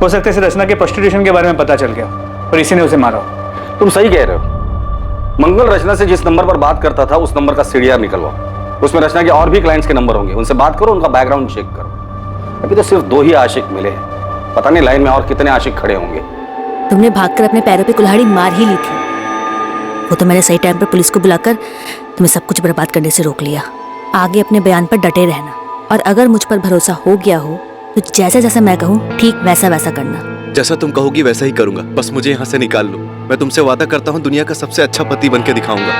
हो सकता है इसे रचना के प्रोस्टिट्यूशन के बारे में पता चल गया और इसी ने उसे मारा हो। तुम सही कह रहे हो। मंगल रचना से जिस नंबर पर बात करता था उस नंबर का सीडीआर निकलवाओ। उसमें रचना के और भी क्लाइंट्स के नंबर होंगे, उनसे बात करो, उनका बैकग्राउंड चेक करो। अभी तो सिर्फ 2 ही आशिक मिले हैं, पता नहीं लाइन में और कितने आशिक खड़े होंगे। तुमने भागकर अपने पैरों पे कुल्हाड़ी मार ही ली थी। वो तो मैंने सही टाइम पर पुलिस को बुलाकर तुम्हें सब कुछ बर्बाद करने से रोक लिया। आगे अपने बयान पर डटे रहना, और अगर मुझ पर भरोसा हो गया हो तो जैसा जैसा मैं कहूँ ठीक वैसा वैसा करना। जैसा तुम कहोगी वैसा ही करूंगा, बस मुझे यहाँ से निकाल लो। मैं तुमसे वादा करता हूँ दुनिया का सबसे अच्छा पति बन के दिखाऊंगा।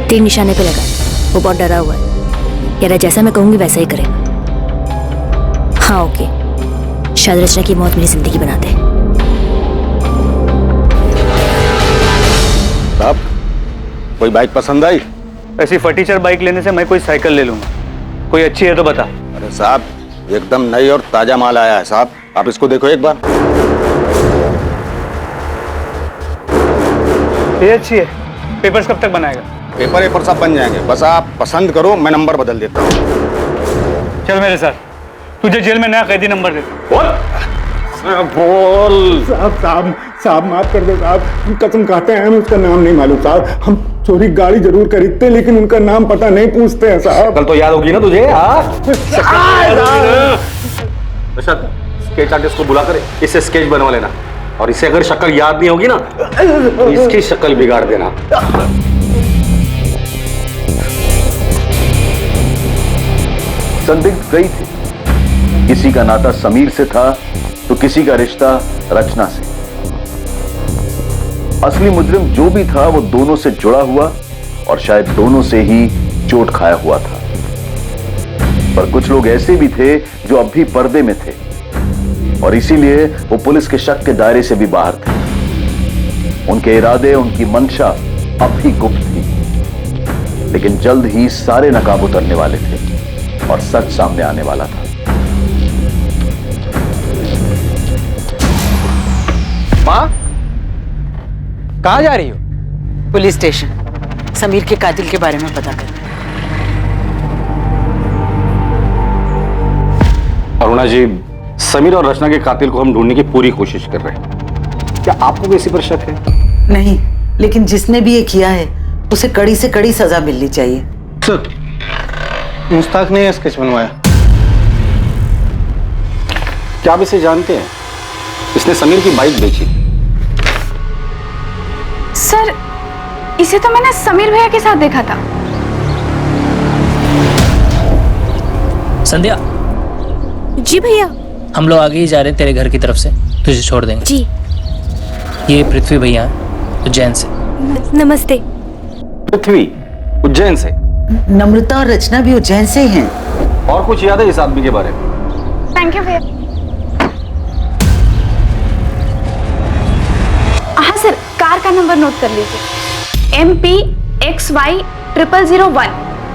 तीर निशाने पे लगा, वो बहुत डरा हुआ है। कह रहा जैसा मैं कहूंगी वैसा ही करेगा। हाँ ओके, शायद रचना की मौत मेरी जिंदगी बना दे। साहब, कोई बाइक पसंद आई? ऐसी फटीचर बाइक लेने से मैं कोई साइकिल ले लूंगा। कोई अच्छी है तो बता। अरे साहब, एकदम नई और ताजा माल आया है साहब, आप इसको देखो एक बार। ये अच्छी है। पेपर्स कब तक बनाएगा? पेपर सब बन जाएंगे, बस आप पसंद करो, मैं नंबर बदल देता हूँ। चल मेरे साथ, तुझे जेल में नया कैदी नंबर दे। बोल। साहब माफ कर दो साहब, हम कसम खाते हैं, हमें उसका नाम नहीं मालूम साहब। हम चोरी गाड़ी जरूर खरीदते लेकिन उनका नाम पता नहीं पूछते हैं साहब। कल तो याद होगी ना तुझे? स्केच आर्टिस्ट को बुला कर इससे स्केच बनवा लेना, और इसे अगर शक्ल याद नहीं होगी ना तो इसकी शक्ल बिगाड़ देना। संदिग्ध कई थे, किसी का नाता समीर से था तो किसी का रिश्ता रचना से। असली मुजरिम जो भी था वो दोनों से जुड़ा हुआ और शायद दोनों से ही चोट खाया हुआ था। पर कुछ लोग ऐसे भी थे जो अब भी पर्दे में थे और इसीलिए वो पुलिस के शक के दायरे से भी बाहर थे। उनके इरादे, उनकी मंशा अब भी गुप्त थी, लेकिन जल्द ही सारे नकाब उतरने वाले थे और सच सामने आने वाला था। माँ, कहाँ जा रही हो? पुलिस स्टेशन, समीर के कातिल के बारे में पता कर। अरुणा जी, समीर और रचना के कातिल को हम ढूंढने की पूरी कोशिश कर रहे हैं। क्या आपको किसी पर शक है? नहीं, लेकिन जिसने भी ये किया है उसे कड़ी से कड़ी सजा मिलनी चाहिए। सर, मुश्ताक ने स्केच बनवाया। क्या आप इसे जानते हैं? इसने समीर की बाइक बेची। सर, इसे तो मैंने समीर भैया के साथ देखा था। संध्या। जी भैया। हम लोग आगे ही जा रहे हैं तेरे घर की तरफ से, तुझे छोड़ देंगे। जी। ये पृथ्वी भैया हैं, उज्जैन से। नमस्ते। पृथ्वी उज्जैन से? नम्रता और रचना भी उज्जैन से ही हैं। और कुछ याद है इस आदमी के बारे में? थैंक यू भैया। हाँ सर, कार का नंबर नोट कर लीजिए, MPXY0001।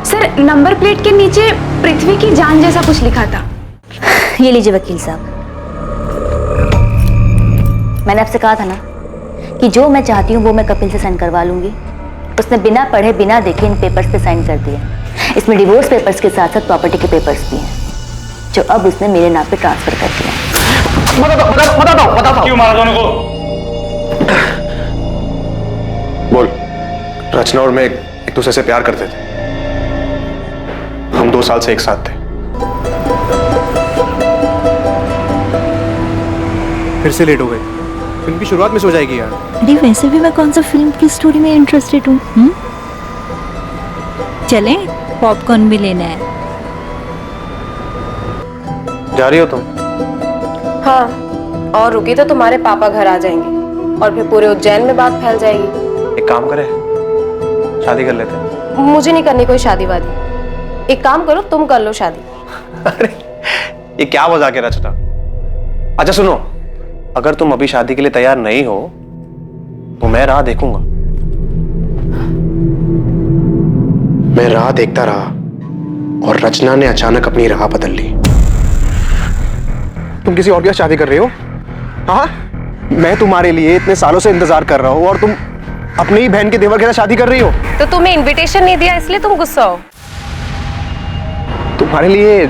सर, नंबर प्लेट के नीचे पृथ्वी की जान जैसा कुछ लिखा था। ये लीजिए वकील साहब, मैंने आपसे कहा था ना कि जो मैं चाहती हूँ वो मैं कपिल से साइन करवा लूंगी। उसने बिना पढ़े बिना देखे इन पेपर्स पे साइन कर दिए। इसमें डिवोर्स पेपर्स के साथ साथ प्रॉपर्टी के पेपर्स भी हैं, जो अब उसने मेरे नाम पे ट्रांसफर कर दिया। बता क्यों मारा दोनों को? बोल। रचना और मैं एक दूसरे से प्यार करते थे। हम 2 साल से एक साथ थे। फिर से लेट हो गए। फिल्म की शुरुआत में सो जाएगी यार। अरे वैसे भी मैं कौन सा फिल्म की स्टोरी में इंटरेस्टेड हूँ। चलें, पॉपकॉर्न भी लेना है। जा रही हो तुम? हाँ, और रुकी तो तुम्हारे पापा घर आ जाएंगे और फिर पूरे उज्जैन में बात फैल जाएगी। एक काम करें, शादी कर लेते हैं। मुझे नहीं करनी कोई शादी वादी। एक काम करो, तुम कर लो शादी। अरे ये क्या मजाक है रचना? अच्छा सुनो, अगर तुम अभी शादी के लिए तैयार नहीं हो तो मैं राह देखूंगा। मैं राह देखता रहा और रचना ने अचानक अपनी राह बदल ली। तुम किसी और के साथ शादी कर रही हो? हाँ, मैं तुम्हारे लिए इतने सालों से इंतजार कर रहा हूँ और तुम अपनी ही बहन के देवर के साथ शादी कर रही हो। तो तुम्हें इनविटेशन नहीं दिया इसलिए तुम गुस्सा हो? तुम्हारे लिए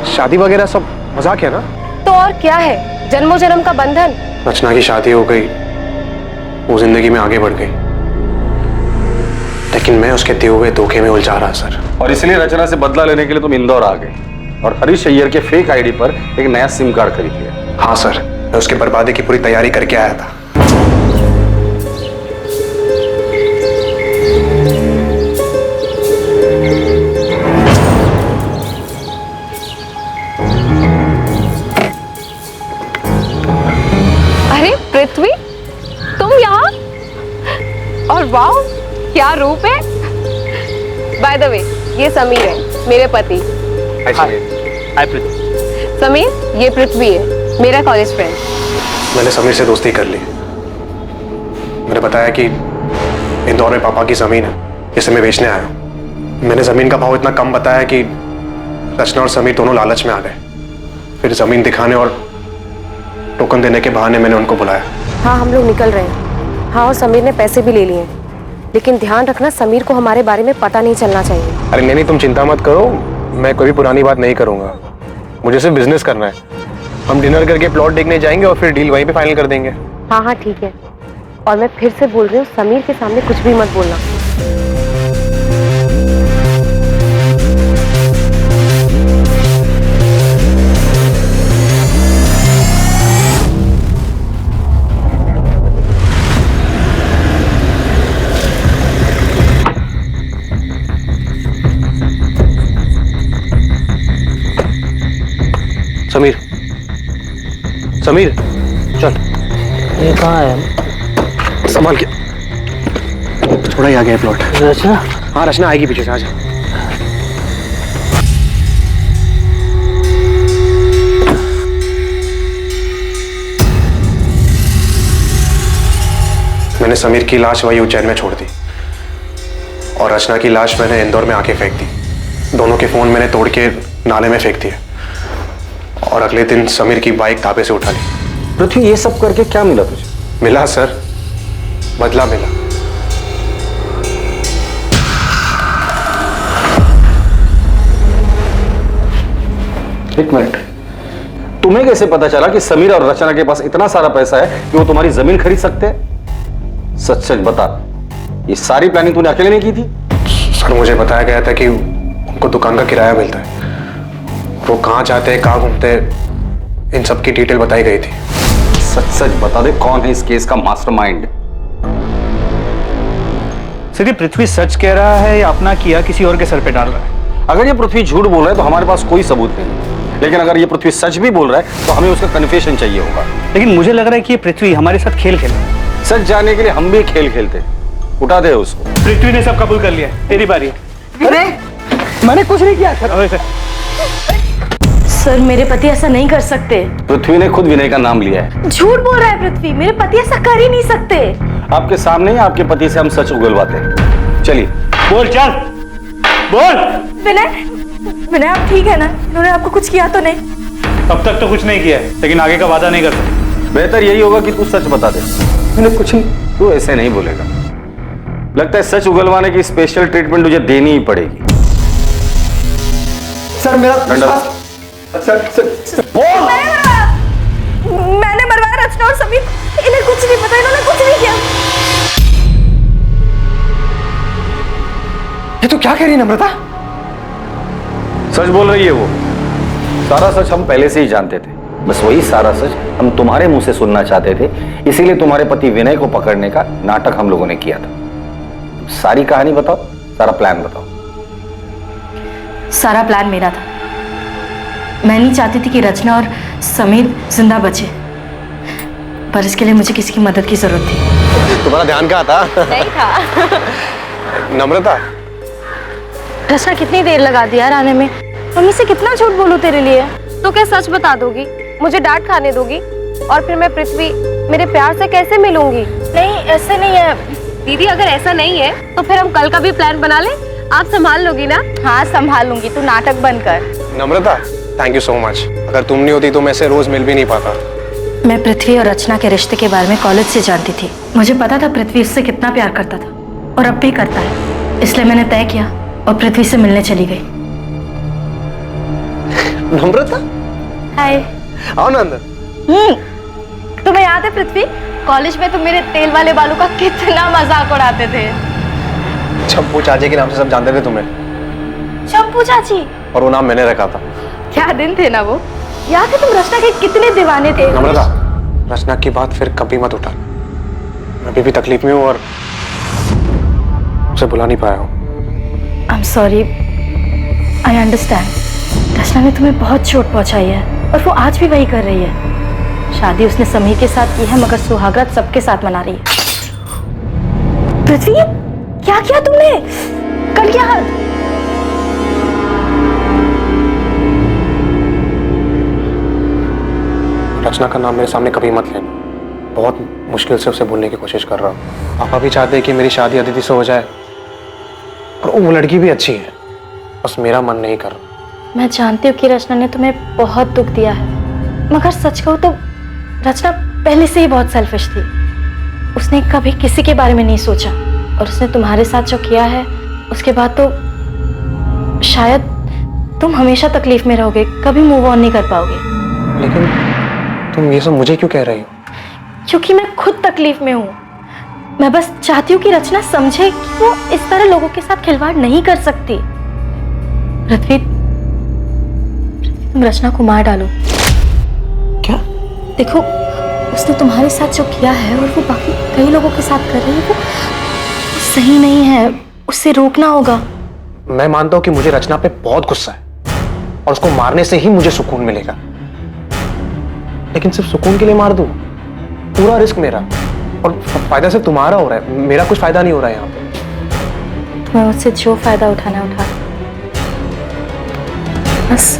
शादी वगैरह सब मजाक है ना? तो और क्या है, जन्मों जन्म का बंधन। रचना की शादी हो गई, वो जिंदगी में आगे बढ़ गई, लेकिन मैं उसके दिए हुए धोखे में उलझा रहा सर। और इसलिए रचना से बदला लेने के लिए तुम इंदौर आ गए और हरीश अय्यर के फेक आईडी पर एक नया सिम कार्ड खरीद लिया। हाँ सर, मैं उसके बर्बादी की पूरी तैयारी करके आया था। अरे पृथ्वी, तुम यहाँ? और वाह, क्या रूप है। बाय द वे, ये समीर है, मेरे पति। हाय पृथ्वी। समीर, ये पृथ्वी है, मेरा कॉलेज फ्रेंड। मैंने समीर से दोस्ती कर ली। मैंने बताया कि इंदौर में पापा की जमीन है जिसे मैं बेचने आया हूँ। मैंने जमीन का भाव इतना कम बताया कि रचना और समीर दोनों लालच में आ गए। फिर जमीन दिखाने और टोकन देने के बहाने मैंने उनको बुलाया। हाँ, हम लोग निकल रहे हैं। हाँ, और समीर ने पैसे भी ले लिए, लेकिन ध्यान रखना समीर को हमारे बारे में पता नहीं चलना चाहिए। अरे नहीं, तुम चिंता मत करो, मैं कोई भी पुरानी बात नहीं करूंगा। मुझे सिर्फ बिजनेस करना है। हम डिनर करके प्लॉट देखने जाएंगे और फिर डील वहीं पे फाइनल कर देंगे। हाँ हाँ ठीक है, और मैं फिर से बोल रही हूँ, समीर के सामने कुछ भी मत बोलना। समीर, समीर चल। ये कहाँ है? संभाल के, थोड़ा ही आ गया प्लॉट। रचना? हाँ, रचना आएगी पीछे से, आ जा। मैंने समीर की लाश वही उज्जैन में छोड़ दी और रचना की लाश मैंने इंदौर में आके फेंक दी। दोनों के फोन मैंने तोड़ के नाले में फेंक दिए और अगले दिन समीर की बाइक धाबे से उठा ली। पृथ्वी, ये सब करके क्या मिला तुझे? मिला सर, बदला मिला। एक मिनट, तुम्हें कैसे पता चला कि समीर और रचना के पास इतना सारा पैसा है कि वो तुम्हारी जमीन खरीद सकते हैं? सच सच बता, ये सारी प्लानिंग तूने अकेले नहीं की थी? सर, मुझे बताया गया था कि उनको दुकान का किराया मिलता है, वो कहाँ जाते हैं, कहाँ घूमते हैं, इन सब की डिटेल बताई गई थी। सच सच बता दे, कौन है इस केस का मास्टरमाइंड? सिर्फ पृथ्वी सच कह रहा है या अपना किया किसी और के सर पे डाल रहा है? अगर ये पृथ्वी झूठ बोल रहा है तो हमारे पास कोई सबूत नहीं, लेकिन अगर ये पृथ्वी सच भी बोल रहा है तो हमें उसका कन्फेशन चाहिए होगा। लेकिन मुझे लग रहा है कि ये पृथ्वी हमारे साथ खेल खेल रहा है। सच जानने के लिए हम भी खेल खेलते। उठा दे उसको। पृथ्वी ने सब कबूल कर लिया, तेरी बारी है। अरे मैंने कुछ नहीं किया सर। सर, मेरे पति ऐसा नहीं कर सकते। पृथ्वी ने खुद विनय का नाम लिया है। झूठ बोल रहा है पृथ्वी, मेरे पति ऐसा कर ही नहीं सकते। आपके सामने ही आपके पति से हम सच उगलवाते हैं। चलिए बोल, चल बोल। विनय, विनय आप ठीक है ना? इन्होंने आपको कुछ किया तो नहीं? अब तक तो कुछ नहीं किया है, लेकिन आगे का वादा नहीं कर सकते। बेहतर यही होगा कि तू सच बता दे। मैंने कुछ नहीं। तू ऐसे नहीं बोलेगा, लगता है सच उगलवाने की स्पेशल ट्रीटमेंट तुझे देनी ही पड़ेगी। सर मेरा बोल। मैंने मरवाया रचना और समीर, इन्हें कुछ नहीं पता, इन्होंने कुछ नहीं किया। ये तो क्या कह रही है नम्रता? सच बोल रही है वो। सारा सच हम पहले से ही जानते थे, बस वही सारा सच हम तुम्हारे मुंह से सुनना चाहते थे। इसीलिए तुम्हारे पति विनय को पकड़ने का नाटक हम लोगों ने किया था। सारी कहानी बताओ, सारा प्लान बताओ। सारा प्लान मेरा था। मैं नहीं चाहती थी कि रचना और समीर जिंदा बचे, पर इसके लिए मुझे किसी की मदद की जरूरत थी। तुम्हारा ध्यान कहाँ था? नहीं था। नम्रता, रचना कितनी देर लगा दी यार आने में। मम्मी से कितना झूठ बोलूं तेरे लिए? तो क्या सच बता दोगी? मुझे डांट खाने दोगी? और फिर मैं पृथ्वी मेरे प्यार से कैसे मिलूंगी? नहीं, ऐसे नहीं है दीदी। अगर ऐसा नहीं है तो फिर हम कल का भी प्लान बना लें। आप संभाल लोगी ना? हाँ संभाल लूंगी, तू नाटक बंद कर। नम्रता, थैंक यू सो मच। अगर तुम नहीं होती तो मैं इसे रोज मिल भी नहीं पाता। मैं पृथ्वी और रचना के रिश्ते के बारे में कॉलेज से जानती थी। मुझे पता था पृथ्वी उससे कितना प्यार करता था और अब भी करता है, इसलिए मैंने तय किया और पृथ्वी से मिलने चली गई। नम्रता, हाय। आओ ना अंदर। तुम्हें याद है पृथ्वी, कॉलेज में तुम मेरे तेल वाले बालों का कितना मजाक उड़ाते थे। चंपू चाची के नाम से सब जानते थे तुम्हें। चंपू चाची? और वो नाम मैंने रखा था। क्या दिन थे ना वो। याद है तुम रचना के कितने दीवाने थे। नम्रता, रचना की बात फिर कभी मत उठा। मैं अभी भी तकलीफ में हूँ और उसे बुला नहीं पाया हूँ। I am sorry, I understand. Rachna ने तुम्हें बहुत चोट पहुंचाई है और वो आज भी वही कर रही है। शादी उसने समीर के साथ की है मगर सुहागरात सबके साथ मना रही है। पृथ्वी, क्या किया तुमने? कर क्या हाथ? रचना का नाम मेरे सामने कभी मत लेना। बहुत मुश्किल से उसे बोलने की कोशिश कर रहा हूँ। पापा भी चाहते हैं कि मेरी शादी अदिति से हो जाए और वो लड़की भी अच्छी है, बस मेरा मन नहीं कर रहा। मैं जानती हूँ कि रचना ने तुम्हें बहुत दुख दिया है, मगर सच कहूँ तो रचना पहले से ही बहुत सेल्फिश थी। उसने कभी किसी के बारे में नहीं सोचा और उसने तुम्हारे साथ जो किया है उसके बाद तो शायद तुम हमेशा तकलीफ में रहोगे, कभी मूव ऑन नहीं कर पाओगे। लेकिन तुम ये सब मुझे क्यों कह रही हो? क्योंकि मैं खुद तकलीफ में हूँ। मैं बस चाहती हूँ कि रचना समझे कि वो इस तरह लोगों के साथ खिलवाड़ नहीं कर सकती। पृथ्वी, तुम रचना को मार डालो। क्या? देखो, उसने तुम्हारे साथ जो किया है और वो बाकी कई लोगों के साथ कर रही है वो सही नहीं है, उससे रोकना होगा। मैं मानता हूँ कि मुझे रचना पे बहुत गुस्सा है और उसको मारने से ही मुझे सुकून मिलेगा, लेकिन सिर्फ सुकून के लिए मार दूं? पूरा रिस्क मेरा और फायदा सिर्फ तुम्हारा हो रहा है, मेरा कुछ फायदा नहीं हो रहा है यहाँ पे। तुम्हें मुझसे जो फायदा उठाना उठा, बस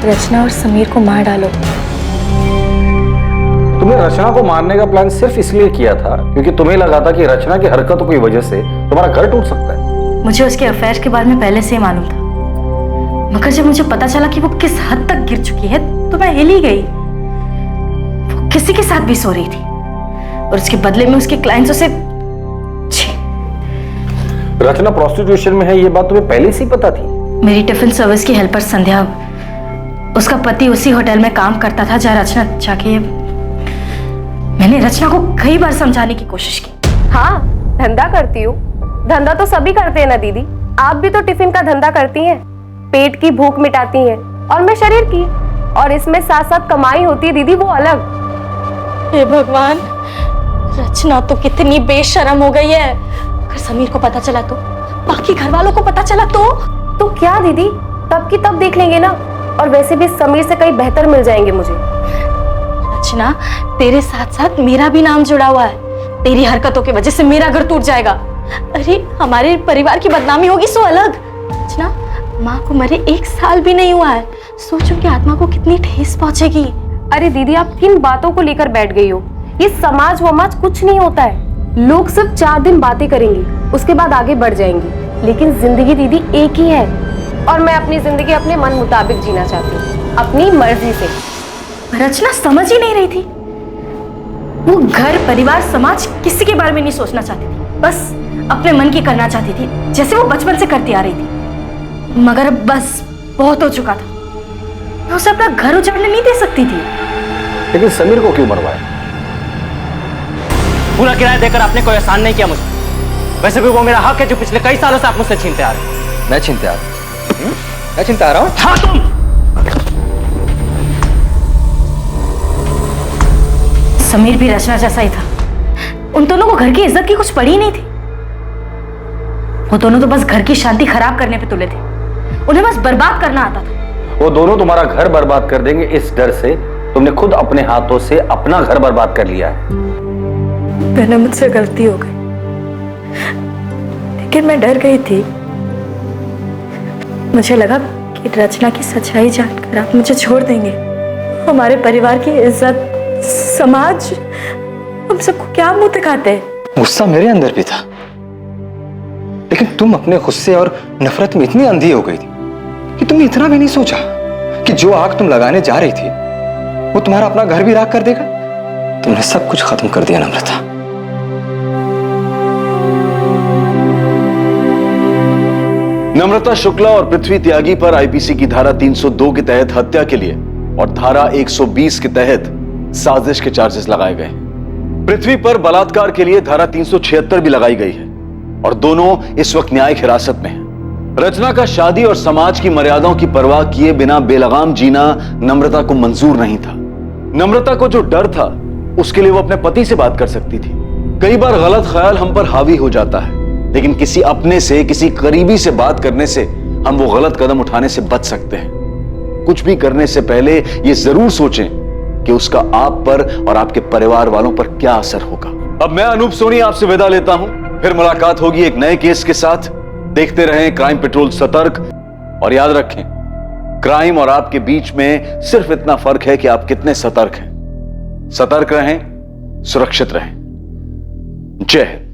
रचना और समीर को मार डालो। तुमने रचना को मारने का प्लान सिर्फ इसलिए किया था क्योंकि तुम्हें लगा था कि रचना की हरकतों की वजह से तुम्हारा घर टूट सकता है। मुझे उसके अफेयर के बारे में पहले से ही मालूम था, मगर जब मुझे पता चला कि वो किस हद तक गिर चुकी है तो मैं हिल ही गई। वो किसी के साथ भी सो रही थी और उसके बदले में उसके क्लाइंट्स उसे। रचना प्रोस्टिट्यूशन में है, ये बात तुम्हें पहले से ही पता थी? मेरी टिफिन सर्विस की हेल्पर संध्या, उसका पति उसी होटल में काम करता था जहाँ रचना जाके। मैंने रचना को कई बार समझाने की कोशिश की। हाँ, धंधा करती हूँ। धंधा तो सभी करते हैं ना दीदी, आप भी तो टिफिन का धंधा करती हैं। पेट की भूख मिटाती हैं और मैं शरीर की, और इसमें साथ साथ कमाई होती है दीदी, वो अलग। हे भगवान, रचना तो कितनी बेशर्म हो गई है। अगर समीर को पता चला तो, बाकी घर वालों को पता चला तो क्या दीदी, तब की तब देख लेंगे ना। और वैसे भी समीर से कई बेहतर मिल जाएंगे मुझे। रचना, तेरे साथ साथ मेरा भी नाम जुड़ा हुआ है। तेरी हरकतों की वजह से मेरा घर टूट जाएगा। अरे हमारे परिवार की बदनामी होगी सो अलग। रचना, माँ को मरे 1 साल भी नहीं हुआ है, सोच उनकी आत्मा को कितनी ठेस पहुंचेगी। अरे दीदी, आप किन बातों को लेकर बैठ गई हो? ये समाज वमाज कुछ नहीं होता है। लोग सिर्फ 4 दिन बातें करेंगे, उसके बाद आगे बढ़ जाएंगे, लेकिन जिंदगी दीदी एक ही है और मैं अपनी जिंदगी अपने मन मुताबिक जीना चाहती हूँ, अपनी मर्जी से। रचना समझ ही नहीं रही थी। वो घर, परिवार, समाज किसी के बारे में नहीं सोचना चाहती थी, बस अपने मन की करना चाहती थी, जैसे वो बचपन से करती आ रही थी। मगर अब बस बहुत हो चुका था। मैं उसे अपना घर उजाड़ने नहीं दे सकती थी। लेकिन समीर को क्यों मरवाया? पूरा किराया देकर आपने कोई एहसान नहीं किया मुझे। वैसे भी वो मेरा हक है जो पिछले कई सालों से आप मुझसे छीनते आ रहे हैं। मैं छीनते आ रहा हूँ? मैं छीनते आ रहा हूँ? हाँ, तुम। समीर भी रचना जैसा ही था। उन दोनों को घर की इज्जत की कुछ पड़ी ही नहीं थी। वो दोनों तो बस घर की शांति खराब करने पे तुले थे। उन्हें बस बर्बाद करना आता था। वो दोनों तुम्हारा घर बर्बाद कर देंगे, इस डर से तुमने खुद अपने हाथों से अपना घर बर्बाद कर लिया है। मैंने मुझसे गलती हो गई, लेकिन मैं डर गई थी। मुझे लगा कि रचना की सच्चाई जानकर आप मुझे छोड़ देंगे। हमारे परिवार की इज्जत, समाज, हम सबको क्या मुंह दिखाते। गुस्सा मेरे अंदर भी था, लेकिन तुम अपने गुस्से और नफरत में इतनी अंधी हो गई थी कि तुमने इतना भी नहीं सोचा कि जो आग तुम लगाने जा रही थी वो तुम्हारा अपना घर भी राख कर देगा? तुमने सब कुछ खत्म कर दिया नम्रता। नम्रता शुक्ला और पृथ्वी त्यागी पर आईपीसी की धारा 302 के तहत हत्या के लिए और धारा 120 के तहत साजिश के चार्जेस लगाए गए। पृथ्वी पर बलात्कार के लिए धारा 376 भी लगाई गई है और दोनों इस वक्त न्यायिक हिरासत में हैं। रचना का शादी और समाज की मर्यादाओं की परवाह किए बिना बेलगाम जीना नम्रता को मंजूर नहीं था। नम्रता को जो डर था उसके लिए वो अपने पति से बात कर सकती थी। कई बार गलत ख्याल हम पर हावी हो जाता है, लेकिन किसी अपने से, किसी करीबी से बात करने से हम वो गलत कदम उठाने से बच सकते हैं। कुछ भी करने से पहले ये जरूर सोचें कि उसका आप पर और आपके परिवार वालों पर क्या असर होगा। अब मैं अनूप सोनी आपसे विदा लेता हूं, फिर मुलाकात होगी एक नए केस के साथ। देखते रहें क्राइम पेट्रोल सतर्क, और याद रखें क्राइम और आपके बीच में सिर्फ इतना फर्क है कि आप कितने सतर्क हैं। सतर्क रहें, सुरक्षित रहें। जय हिंद।